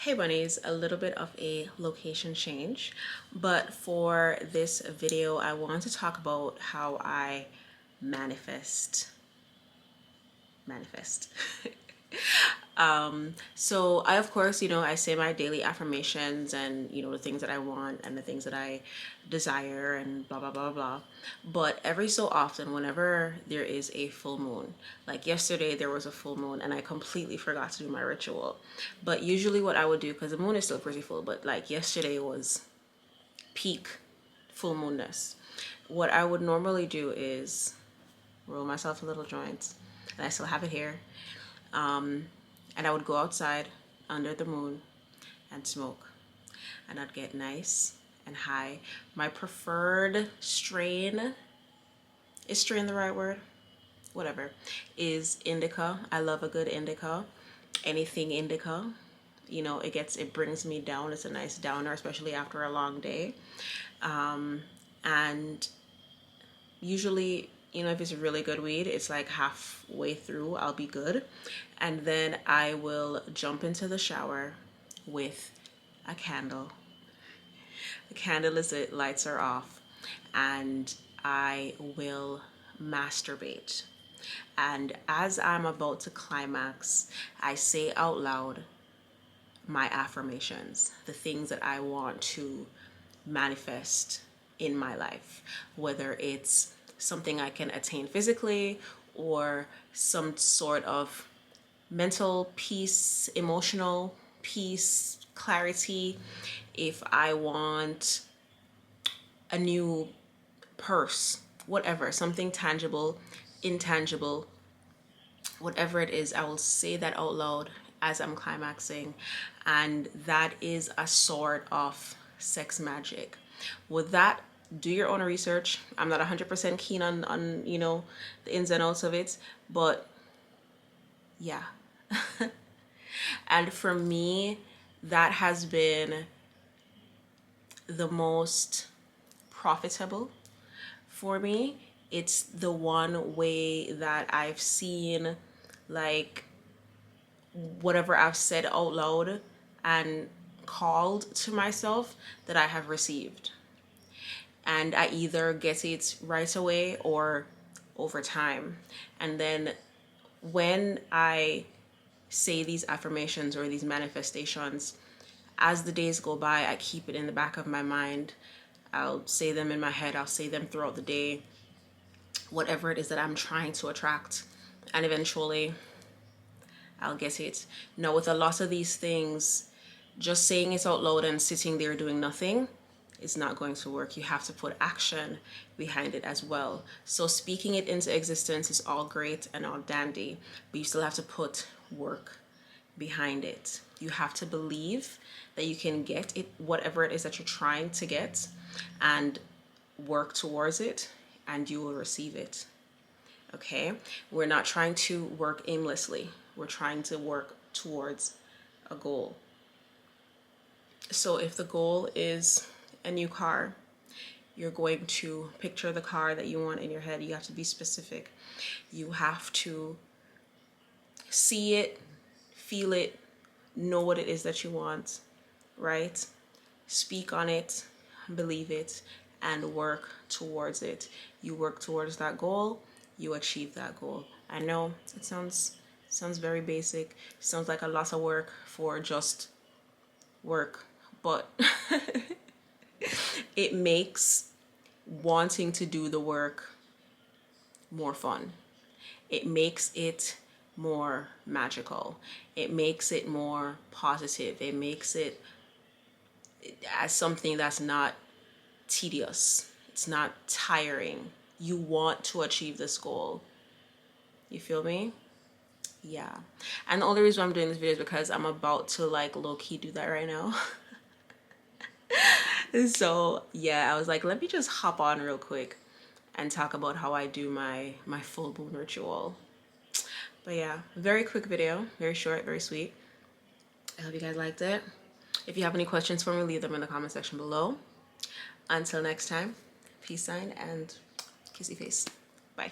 Hey bunnies, a little bit of a location change, but for this video I want to talk about how I manifest. So I, of course, I say my daily affirmations and, the things that I want and the things that I desire and blah, blah, blah, blah. But every so often, whenever there is a full moon, like yesterday, there was a full moon and I completely forgot to do my ritual. But usually what I would do, because the moon is still pretty full, but like yesterday was peak full moonness. What I would normally do is roll myself a little joint, and I still have it here. And I would go outside under the moon and smoke. And I'd get nice and high. My preferred strain, is strain the right word? Whatever, is indica. I love a good indica. Anything indica. It brings me down. It's a nice downer, especially after a long day. And usually, if it's a really good weed, it's like halfway through, I'll be good. And then I will jump into the shower with a candle. The candle is it, lights are off, and I will masturbate. And as I'm about to climax, I say out loud my affirmations, the things that I want to manifest in my life, whether it's something I can attain physically or some sort of mental peace, emotional peace, clarity. If I want a new purse, whatever, something tangible, intangible, whatever it is, I will say that out loud as I'm climaxing. And that is a sort of sex magic. With that, do your own research. I'm not 100% keen on the ins and outs of it, but yeah. And for me, that has been the most profitable for me. It's the one way that I've seen, like, whatever I've said out loud and called to myself, that I have received. And I either get it right away or over time. And then when I say these affirmations or these manifestations, as the days go by, I keep it in the back of my mind. I'll say them in my head. I'll say them throughout the day, whatever it is that I'm trying to attract. And eventually I'll get it. Now, with a lot of these things, just saying it out loud and sitting there doing nothing is not going to work. You have to put action behind it as well. So speaking it into existence is all great and all dandy, but you still have to put work behind it. You have to believe that you can get it, whatever it is that you're trying to get, and work towards it, and you will receive it. Okay? We're not trying to work aimlessly. We're trying to work towards a goal. So if the goal is a new car, you're going to picture the car that you want in your head. You have to be specific. You have to see it, feel it, know what it is that you want, right? Speak on it, believe it, and work towards it. You work towards that goal, you achieve that goal. I know it sounds very basic. Sounds like a lot of work for just work, but it makes wanting to do the work more fun. It makes it more magical. It makes it more positive. It makes it as something that's not tedious. It's not tiring. You want to achieve this goal. You feel me? Yeah. And the only reason I'm doing this video is because I'm about to, like, low-key do that right now. So yeah, I was like, let me just hop on real quick and talk about how I do my full moon ritual. But yeah, very quick video, very short, very sweet. I hope you guys liked it. If you have any questions for me, leave them in the comment section below. Until next time, peace sign and kissy face. Bye.